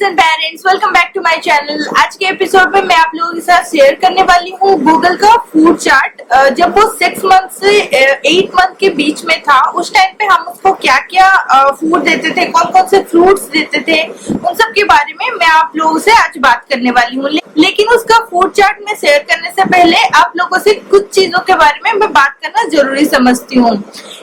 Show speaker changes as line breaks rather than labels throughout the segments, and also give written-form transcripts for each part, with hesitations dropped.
And parents, welcome back to my channel. आज के episode में मैं आप लोगों के साथ शेयर करने वाली हूँ गूगल का फूड चार्ट। जब वो 6 मंथ से 8 मंथ के बीच में था, उस टाइम पे हम उसको क्या क्या फूड देते थे, कौन कौन से फ्रूट्स देते थे, उन सब के बारे में मैं आप लोगों से आज बात करने वाली हूँ। लेकिन उसका फूड चार्ट में शेयर करने से पहले आप लोगों से कुछ चीजों के बारे में मैं बात करना जरूरी समझती हूँ।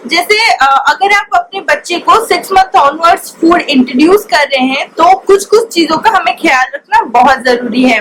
जैसे अगर आप अपने बच्चे को 6 मंथ ऑनवर्ड्स फूड इंट्रोड्यूस कर रहे हैं तो कुछ चीजों का हमें ख्याल रखना बहुत जरूरी है।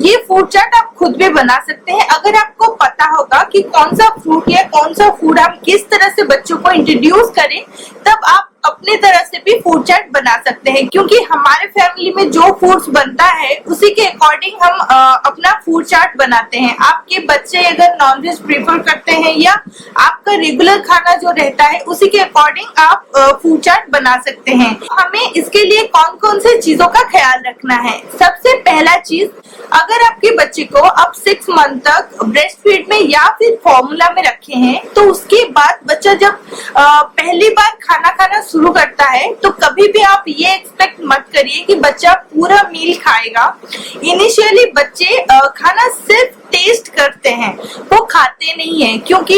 ये फूड चार्ट आप खुद भी बना सकते हैं अगर आपको पता होगा कि कौन सा फ्रूट या कौन सा फूड हम किस तरह से बच्चों को इंट्रोड्यूस करें, तब आप अपने तरह से भी फूड चार्ट बना सकते हैं। क्योंकि हमारे फैमिली में जो फूड्स बनता है उसी के अकॉर्डिंग हम अपना फूड चार्ट बनाते हैं। आपके बच्चे अगर नॉनवेज प्रेफर करते हैं या आपका रेगुलर खाना जो रहता है उसी के अकॉर्डिंग आप फूड चार्ट बना सकते हैं। हमें इसके लिए कौन कौन से चीजों का ख्याल रखना है। सबसे पहला चीज, अगर आपके बच्चे को आप 6 मंथ तक ब्रेस्ट फीड में या फिर फॉर्मूला में रखे हैं, तो उसके बाद बच्चा जब पहली बार खाना खाना शुरू करता है तो कभी भी आप ये एक्सपेक्ट मत करिए कि बच्चा पूरा मील खाएगा। इनिशियली बच्चे खाना सिर्फ टेस्ट करते हैं, वो खाते नहीं है। क्योंकि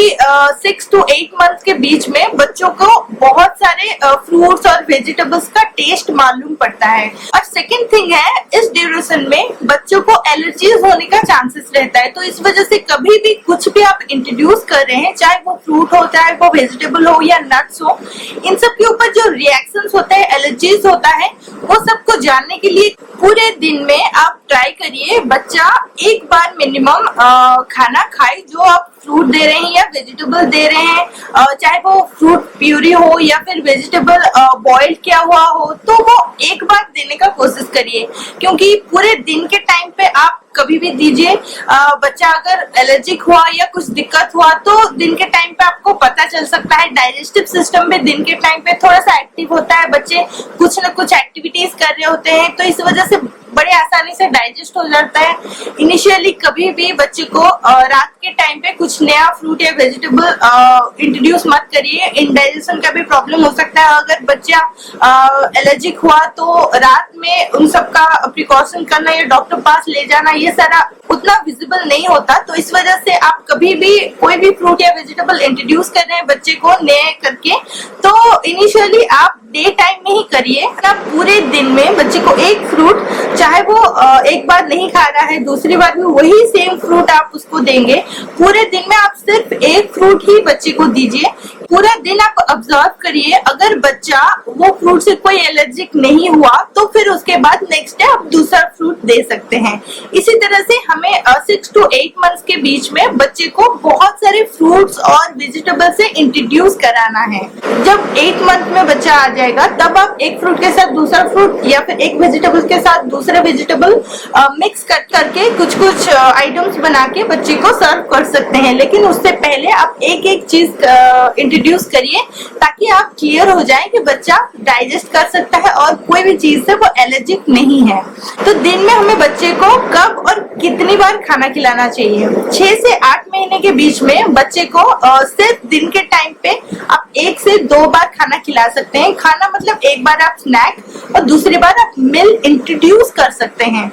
6 to 8 मंथ के बीच में बच्चों को बहुत सारे फ्रूट्स और वेजिटेबल्स का टेस्ट मालूम पड़ता है। और सेकंड थिंग है, इस ड्यूरेशन में बच्चों को एलर्जीज होने का चांसेस रहता है। तो इस वजह से कभी भी कुछ भी आप इंट्रोड्यूस कर रहे हैं, चाहे वो फ्रूट हो, चाहे वो वेजिटेबल हो या नट्स हो, इन सब के ऊपर जो रिएक्शंस होते हैं, एलर्जीज होता है, वो सबको जानने के लिए पूरे दिन में आप ट्राई करिए बच्चा एक बार मिनिमम खाना खाए। जो आप फ्रूट दे रहे हैं या वेजिटेबल दे रहे हैं, चाहे वो फ्रूट प्यूरी हो या फिर वेजिटेबल बॉइल्ड किया हुआ हो, तो वो एक बार देने का कोशिश करिए। क्योंकि पूरे दिन के टाइम पे आप कभी भी दीजिए, बच्चा अगर एलर्जिक हुआ या कुछ दिक्कत हुआ तो दिन के टाइम पे आपको पता चल सकता है। डाइजेस्टिव सिस्टम भी दिन के टाइम पे थोड़ा सा एक्टिव होता है, बच्चे कुछ न कुछ एक्टिविटीज कर रहे होते हैं, तो इस वजह से बड़े आसानी से डाइजेस्ट हो जाता है। इनिशियली कभी भी बच्चे को रात के टाइम पे कुछ नया फ्रूट या वेजिटेबल इंट्रोड्यूस मत करिए। इंडाइजेशन का भी प्रॉब्लम हो सकता है। अगर बच्चा एलर्जिक हुआ तो रात में उन सब का प्रिकॉशन करना या डॉक्टर पास ले जाना, ये सारा उतना विजिबल नहीं होता। तो इस वजह से आप कभी भी कोई भी फ्रूट या वेजिटेबल इंट्रोड्यूस कर रहे हैं बच्चे को नए करके, तो इनिशियली आप डे टाइम में ही करिए। आप पूरे दिन में बच्चे को एक फ्रूट, चाहे वो एक बार नहीं खा रहा है, दूसरी बार भी वही सेम फ्रूट आप उसको देंगे। पूरे दिन में आप सिर्फ एक फ्रूट ही बच्चे को दीजिए। पूरा दिन आप ऑब्जर्व करिए, अगर बच्चा वो फ्रूट से कोई एलर्जिक नहीं हुआ तो फिर उसके बाद नेक्स्ट डे आप दूसरा फ्रूट दे सकते हैं। इसी तरह से हमें 6 to 8 मंथ्स के बीच में बच्चे को बहुत सारे फ्रूट्स और वेजिटेबल से इंट्रोड्यूस कराना है। जब 8 मंथ में बच्चा आ जाएगा तब आप एक फ्रूट के साथ दूसरा फ्रूट या फिर एक वेजिटेबल के साथ दूसरा वेजिटेबल मिक्स करके कुछ आइटम्स बना के बच्चे को सर्व कर सकते हैं। लेकिन उससे पहले आप एक एक चीज इंट्रोड्यूस करिए ताकि आप क्लियर हो जाए कि बच्चा डाइजेस्ट कर सकता है और कोई भी चीज से वो एलर्जिक नहीं है। तो दिन में हमें बच्चे को कब और कितनी बार खाना खिलाना चाहिए। 6 से 8 महीने के बीच में बच्चे को सिर्फ दिन के टाइम पे आप 1 से 2 बार खाना खिला सकते हैं। खाना मतलब एक बार आप स्नैक और दूसरी बार आप मिल इंट्रोड्यूस कर सकते हैं।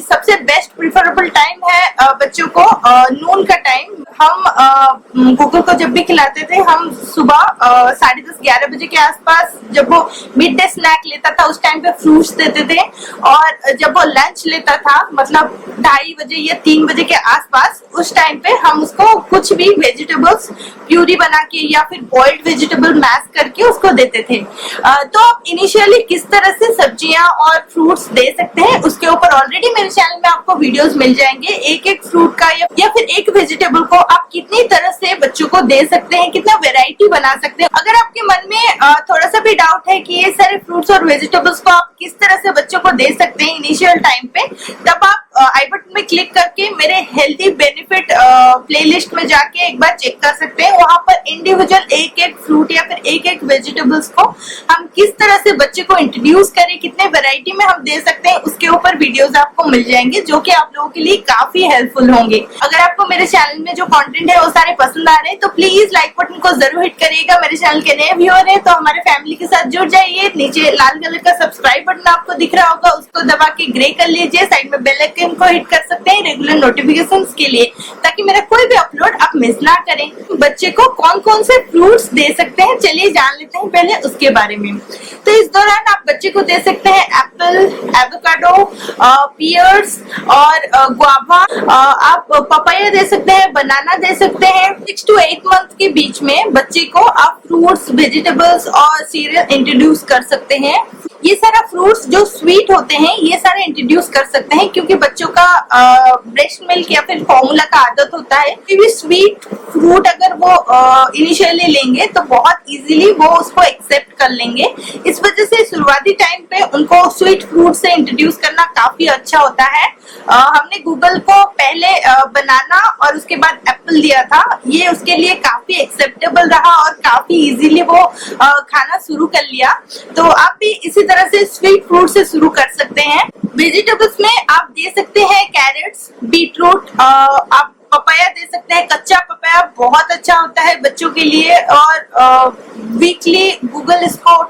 सबसे बेस्ट प्रिफरेबल टाइम है बच्चों को नून का टाइम। हम गूगल को जब भी खिलाते थे, हम सुबह 10:30-11 बजे के आसपास जब वो मिड डे स्नैक लेता था उस टाइम पे फ्रूट्स देते थे, और जब वो लंच लेता था मतलब 2:30 बजे या 3 बजे के आसपास, उस टाइम पे हम उसको कुछ भी वेजिटेबल्स प्यूरी बना के या फिर बॉइल्ड वेजिटेबल मैश करके उसको देते थे। तो आप इनिशियली किस तरह से सब्जियां और फ्रूट्स दे सकते हैं उसके ऊपर ऑलरेडी मेरे चैनल में आपको वीडियोस मिल जाएंगे। एक एक फ्रूट का या फिर एक वेजिटेबल को आप कितनी तरह से बच्चों को दे सकते हैं, कितना वेराइटी बना सकते हैं। अगर आपके मन में थोड़ा सा भी डाउट है कि ये सारे फ्रूट्स और वेजिटेबल्स को आप किस तरह से बच्चों को दे सकते हैं इनिशियल टाइम पे, तब आप आई बटन में क्लिक करके मेरे हेल्दी बेनिफिट प्लेलिस्ट में जाके एक बार चेक कर सकते हैं। वहां पर इंडिविजुअल एक एक फ्रूट या फिर एक एक वेजिटेबल्स को हम किस तरह से बच्चे को इंट्रोड्यूस करें, कितने वैरायटी में हम दे सकते हैं, उसके ऊपर वीडियोस आपको मिल जाएंगे जो कि आप लोगों के लिए काफी हेल्पफुल होंगे। अगर आपको मेरे चैनल में जो कंटेंट है वो सारे पसंद आ रहे हैं तो प्लीज लाइक बटन को जरूर हिट करिएगा। मेरे चैनल के नए व्यूअर है तो हमारे फैमिली के साथ जुड़ जाइए। नीचे लाल कलर का सब्सक्राइब बटन आपको दिख रहा होगा, उसको दबा के ग्रे कर लीजिए। साइड में बेल आइकन को हिट कर सकते हैं रेगुलर नोटिफिकेशंस के लिए, ताकि मेरा कोई भी अपलोड आप मिस ना करें। बच्चे को कौन कौन से फ्रूट्स दे सकते हैं चलिए जान लेते हैं पहले उसके बारे में। तो इस दौरान आप बच्चे को दे सकते हैं एप्पल, एवोकाडो, पियर्स और गुआवा। आप पपाया दे सकते हैं, बनाना दे सकते हैं। 6 to 8 मंथ के बीच में बच्चे को आप फ्रूट्स, वेजिटेबल्स और सीरियल इंट्रोड्यूस कर सकते हैं। ये सारा फ्रूट्स जो स्वीट होते हैं ये सारे इंट्रोड्यूस कर सकते हैं, क्योंकि बच्चों का ब्रेस्ट मिल्क या फिर फॉर्मूला का आदत होता है। कोई भी स्वीट फ्रूट अगर वो इनिशियली लेंगे तो बहुत इजीली वो उसको एक्सेप्ट कर लेंगे। इस वजह से शुरुआती टाइम पे उनको स्वीट फ्रूट से इंट्रोड्यूस करना काफी अच्छा होता है। हमने गूगल को पहले बनाना और उसके बाद एप्पल दिया था, ये उसके लिए काफी एक्सेप्टेबल रहा और काफी इजीली वो खाना शुरू कर लिया। तो आप भी इसी तरह से स्वीट फ्रूट से शुरू कर सकते हैं। वेजिटेबल्स में आप दे सकते हैं कैरेट्स, बीटरूट, आप पपाया दे सकते हैं। कच्चा पपाया बहुत अच्छा होता है बच्चों के लिए और वीकली गूगल इसको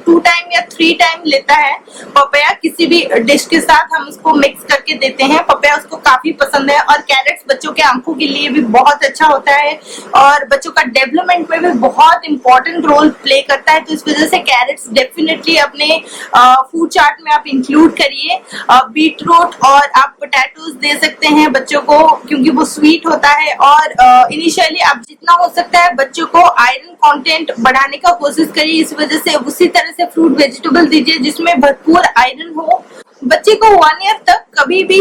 2 टाइम या 3 टाइम लेता है। पपाया किसी भी डिश के साथ हम उसको मिक्स करके देते हैं। पपाया उसको काफी पसंद है। और कैरेट्स बच्चों के आंखों के लिए भी बहुत अच्छा होता है और बच्चों का डेवलपमेंट में भी बहुत इंपॉर्टेंट रोल प्ले करता है। तो इस वजह से कैरेट्स डेफिनेटली अपने फूड चार्ट में आप इंक्लूड करिए। बीटरूट और आप पोटैटोज दे सकते हैं बच्चों को, क्योंकि वो स्वीट होता है। और इनिशियली आप जितना हो सकता है बच्चों को आयरन कंटेंट बढ़ाने का कोशिश करिए। इस वजह से उसी तरह से फ्रूट वेजिटेबल दीजिए जिसमें भरपूर आयरन हो। बच्चे को 1 ईयर तक कभी भी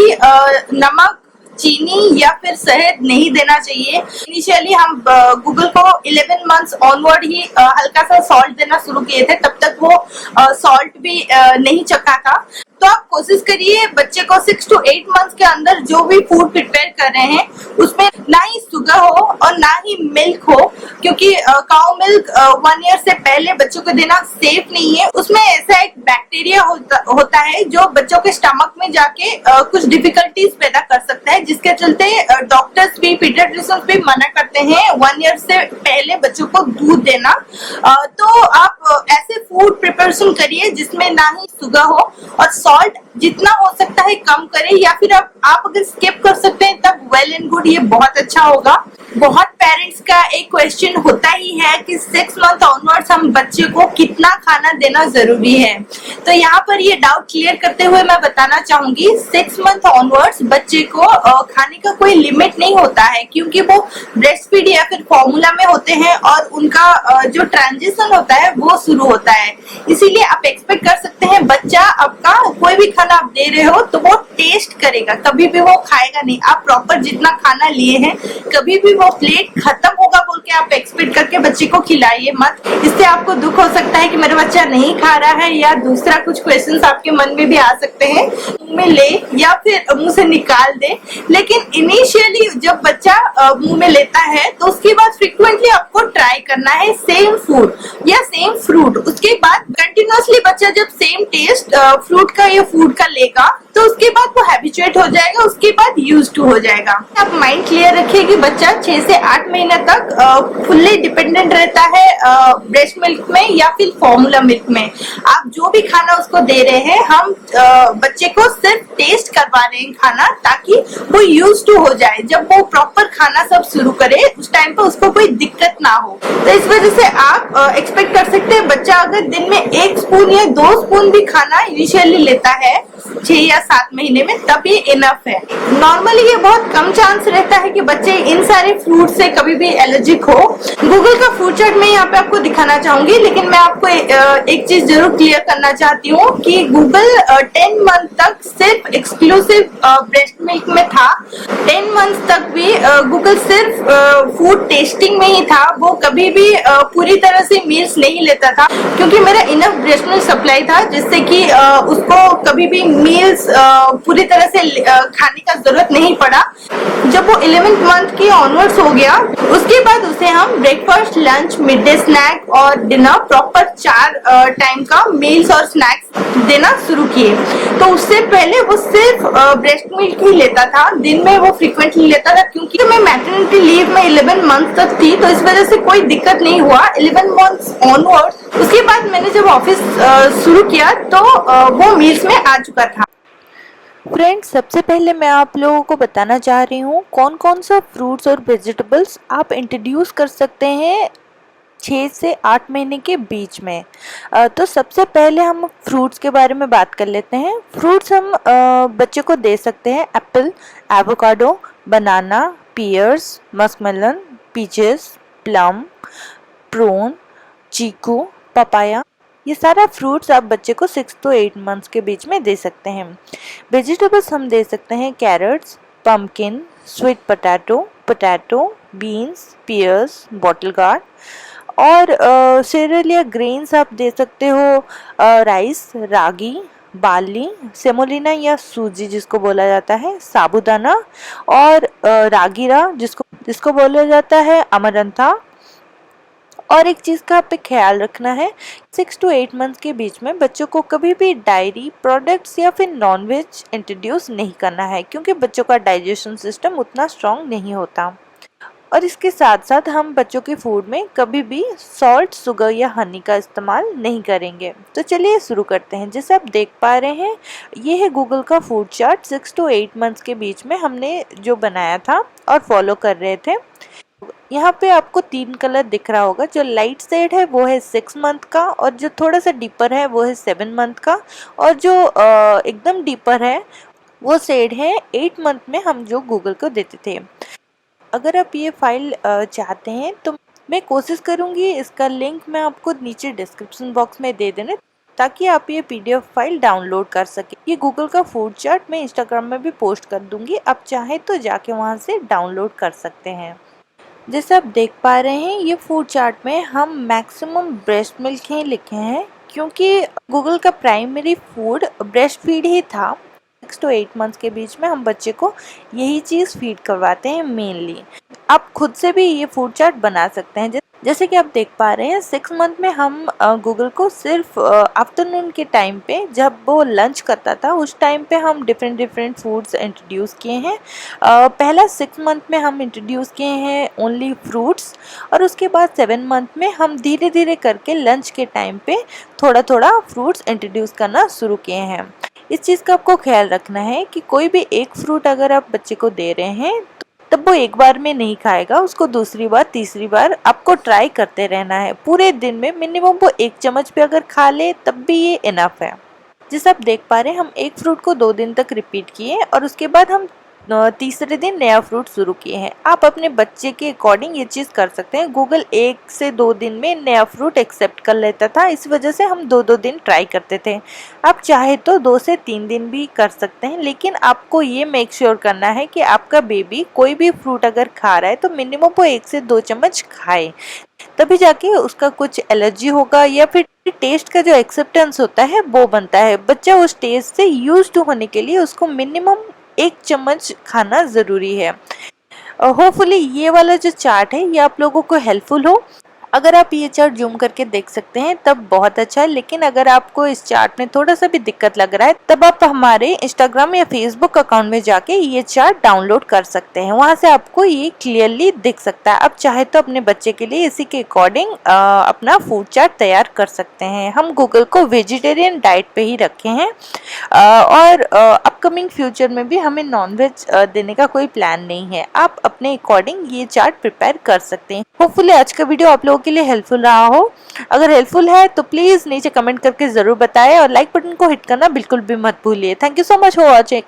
नमक, चीनी या फिर शहद नहीं देना चाहिए। इनिशियली हम गूगल को 11 मंथ्स ऑनवर्ड ही हल्का सा सॉल्ट देना शुरू किए थे, तब तक वो सॉल्ट भी नहीं चखा था। तो आप कोशिश करिए बच्चे को 6 to 8 मंथ्स के अंदर जो भी फूड प्रिपेयर कर रहे हैं उसमें ना ही शुगर हो और ना ही मिल्क हो, क्योंकि काउ मिल्क 1 ईयर से पहले बच्चों को देना सेफ नहीं है। उसमें ऐसा एक बैक्टीरिया होता है जो बच्चों के स्टमक में जाके कुछ डिफिकल्टीज पैदा कर सकता है, जिसके चलते डॉक्टर्स भी, पीडियाट्रिशियंस भी मना करते हैं 1 ईयर से पहले बच्चों को दूध देना। तो आप ऐसे फूड प्रिपरेशन करिए जिसमें ना ही शुगर हो और सॉल्ट जितना हो सकता है कम करें, या फिर आप अगर स्किप कर सकते हैं तब वेल एंड गुड, ये बहुत अच्छा होगा। बहुत पेरेंट्स का एक क्वेश्चन होता ही है कि 6 मंथ ऑनवर्ड्स हम बच्चे को कितना खाना देना जरूरी है। तो यहाँ पर ये डाउट क्लियर करते हुए मैं बताना चाहूंगी 6 मंथ ऑनवर्ड्स बच्चे को खाने का कोई लिमिट नहीं होता है, क्योंकि वो ब्रेस्ट फीड या फिर फॉर्मूला में होते हैं और उनका जो ट्रांजिशन होता है वो शुरू होता है। इसीलिए आप एक्सपेक्ट कर सकते हैं बच्चा आपका कोई भी खाना आप दे रहे हो तो वो टेस्ट करेगा, कभी भी वो खाएगा नहीं। आप प्रॉपर जितना खाना लिए हैं कभी भी वो प्लेट खत्म होगा बोल के आप एक्सपेक्ट करके बच्चे को खिलाइए मत। इससे आपको दुख हो सकता है कि मेरा बच्चा नहीं खा रहा है, या दूसरा कुछ क्वेश्चंस आपके मन में भी आ सकते हैं। मुंह में ले या फिर मुंह से निकाल दे, लेकिन इनिशियली जब बच्चा मुंह में लेता है तो उसके बाद फ्रिक्वेंटली आपको ट्राई करना है सेम फूड या सेम फ्रूट। उसके बाद कंटिन्यूअसली बच्चा जब सेम टेस्ट फ्रूट का या फूड का लेगा तो उसके बाद वो हैबिचुएट हो जाएगा, उसके बाद यूज्ड टू हो जाएगा। आप माइंड क्लियर रखिए कि बच्चा 6 से 8 महीने तक फुल्ली डिपेंडेंट रहता है ब्रेस्ट मिल्क में या फिर फॉर्मूला मिल्क में। आप जो भी खाना उसको दे रहे हैं हम बच्चे को सिर्फ टेस्ट करवा रहे हैं खाना, ताकि वो यूज्ड टू हो जाए। जब वो प्रॉपर खाना सब शुरू करे उस टाइम पे उसको कोई दिक्कत ना हो। तो इस वजह से आप एक्सपेक्ट कर सकते हैं बच्चा अगर दिन में 1 स्पून या 2 स्पून भी खाना इनिशियली लेता है 6 या 7 महीने में, तब ये इनफ है। नॉर्मली ये बहुत कम चांस रहता है कि बच्चे इन सारे फ्रूट से कभी भी एलर्जिक हो। गूगल का फूड चार्ट में यहाँ पे आपको दिखाना चाहूंगी, लेकिन मैं आपको एक चीज जरूर क्लियर करना चाहती हूँ कि गूगल 10 मंथ तक सिर्फ एक्सक्लूसिव ब्रेस्ट मिल्क में था। 10 मंथ तक भी गूगल सिर्फ फूड टेस्टिंग में ही था, वो कभी भी पूरी तरह से मील्स नहीं लेता था, क्योंकि मेरा इनफ ब्रेस्ट मिल्क सप्लाई था जिससे कि उसको कभी भी मील्स पूरी तरह से खाने का जरूरत नहीं पड़ा। जब वो 11th मंथ की ऑनवर्ड्स हो गया, उसके बाद उसे हम breakfast, lunch, mid day snack और डिनर प्रॉपर 4 टाइम का मील्स और स्नैक्स देना शुरू किए। तो उससे पहले वो सिर्फ ब्रेस्ट मिल्क ही लेता था, दिन में वो फ्रीक्वेंटली लेता था, क्योंकि मैं मैटरनिटी लीव में 11 मंथ तक थी, तो इस वजह से कोई दिक्कत नहीं हुआ 11 मंथ्स ऑनवर्ड्स। उसके बाद मैंने जब ऑफिस शुरू किया तो वो मील्स में आ चुका था।
फ्रेंड्स, सबसे पहले मैं आप लोगों को बताना चाह रही हूँ कौन कौन सा फ्रूट्स और वेजिटेबल्स आप इंट्रोड्यूस कर सकते हैं 6 से 8 महीने के बीच में। तो सबसे पहले हम फ्रूट्स के बारे में बात कर लेते हैं। फ्रूट्स हम बच्चे को दे सकते हैं apple, avocado, banana, pears, muskmelon, peaches, plum, prune, chikoo, papaya. ये सारा फ्रूट्स आप बच्चे को 6 to 8 मंथ्स के बीच में दे सकते हैं। वेजिटेबल्स हम दे सकते हैं carrots, pumpkin, sweet potato, potato, beans, pears, bottle gourd. और सीरियल या ग्रेन्स आप दे सकते हो राइस, रागी, बार्ली, सेमोलिना या सूजी जिसको बोला जाता है, साबूदाना, और रागीरा जिसको बोला जाता है अमरंथा। और एक चीज़ का आप पे ख्याल रखना है, 6 to 8 मंथ्स के बीच में बच्चों को कभी भी डायरी प्रोडक्ट्स या फिर नॉनवेज इंट्रोड्यूस नहीं करना है, क्योंकि बच्चों का डाइजेशन सिस्टम उतना स्ट्रॉन्ग नहीं होता। और इसके साथ साथ हम बच्चों के फूड में कभी भी सॉल्ट, शुगर या हनी का इस्तेमाल नहीं करेंगे। तो चलिए शुरू करते हैं। जैसे आप देख पा रहे हैं, ये है गूगल का फूड चार्ट 6 to 8 मंथ्स के बीच में हमने जो बनाया था और फॉलो कर रहे थे। यहाँ पे आपको 3 कलर दिख रहा होगा। जो लाइट शेड है वो है 6 मंथ का, और जो थोड़ा सा डीपर है वो है 7 मंथ का, और जो एकदम डीपर है वो शेड है 8 मंथ में हम जो गूगल को देते थे। अगर आप ये फाइल चाहते हैं तो मैं कोशिश करूँगी इसका लिंक मैं आपको नीचे डिस्क्रिप्शन बॉक्स में दे देने, ताकि आप ये PDF फाइल डाउनलोड कर सकें। ये गूगल का फूड चार्ट मैं इंस्टाग्राम में भी पोस्ट कर दूंगी, आप चाहें तो जाके वहाँ से डाउनलोड कर सकते हैं। जैसे आप देख पा रहे हैं, ये फूड चार्ट में हम मैक्सिमम ब्रेस्ट मिल्क ही लिखे हैं, क्योंकि गूगल का प्राइमरी फूड ब्रेस्ट फीड ही था। 6 to 8 मंथ्स के बीच में हम बच्चे को यही चीज़ फीड करवाते हैं मेनली। आप खुद से भी ये फूड चार्ट बना सकते हैं। जैसे कि आप देख पा रहे हैं, 6 मंथ में हम गूगल को सिर्फ आफ्टरनून के टाइम पे, जब वो लंच करता था उस टाइम पे हम डिफरेंट फूड्स इंट्रोड्यूस किए हैं। पहला 6 मंथ में हम इंट्रोड्यूस किए हैं ओनली फ्रूट्स, और उसके बाद 7 मंथ में हम धीरे धीरे करके लंच के टाइम पे थोड़ा थोड़ा फ्रूट्स इंट्रोड्यूस करना शुरू किए हैं। इस चीज़ का आपको ख्याल रखना है कि कोई भी एक फ्रूट अगर आप बच्चे को दे रहे हैं तब वो एक बार में नहीं खाएगा, उसको दूसरी बार, तीसरी बार आपको ट्राई करते रहना है। पूरे दिन में मिनिमम वो 1 चम्मच भी अगर खा ले तब भी ये इनफ है। जैसे आप देख पा रहे हैं, हम एक फ्रूट को 2 दिन तक रिपीट किए और उसके बाद हम तीसरे दिन नया फ्रूट शुरू किए हैं। आप अपने बच्चे के अकॉर्डिंग ये चीज़ कर सकते हैं। गूगल 1 से 2 दिन में नया फ्रूट एक्सेप्ट कर लेता था, इस वजह से हम 2-2 दिन ट्राई करते थे। आप चाहे तो 2 से 3 दिन भी कर सकते हैं, लेकिन आपको ये मेक श्योर करना है कि आपका बेबी कोई भी फ्रूट अगर खा रहा है तो मिनिमम वो 1 से 2 चम्मच खाए, तभी जाके उसका कुछ एलर्जी होगा या फिर टेस्ट का जो एक्सेप्टेंस होता है वो बनता है। बच्चा उस टेस्ट से यूज टू होने के लिए उसको मिनिमम 1 चम्मच खाना ज़रूरी है। होपफुली ये वाला जो चार्ट है ये आप लोगों को हेल्पफुल हो। अगर आप ये चार्ट जूम करके देख सकते हैं तब बहुत अच्छा है, लेकिन अगर आपको इस चार्ट में थोड़ा सा भी दिक्कत लग रहा है तब आप हमारे इंस्टाग्राम या फेसबुक अकाउंट में जाके ये चार्ट डाउनलोड कर सकते हैं। वहाँ से आपको ये क्लियरली दिख सकता है। आप चाहे तो अपने बच्चे के लिए इसी के अकॉर्डिंग अपना फूड चार्ट तैयार कर सकते हैं। हम गूगल को वेजिटेरियन डाइट पे ही रखे हैं और अपकमिंग फ्यूचर में भी हमें नॉनवेज देने का कोई प्लान नहीं है। आप अपने अकॉर्डिंग ये चार्ट प्रिपेयर कर सकते हैं। होपफुली आज का वीडियो आप लोगों के लिए हेल्पफुल रहा हो। अगर हेल्पफुल है तो प्लीज नीचे कमेंट करके जरूर बताएं और लाइक बटन को हिट करना बिल्कुल भी मत भूलिए। Thank you so much for watching.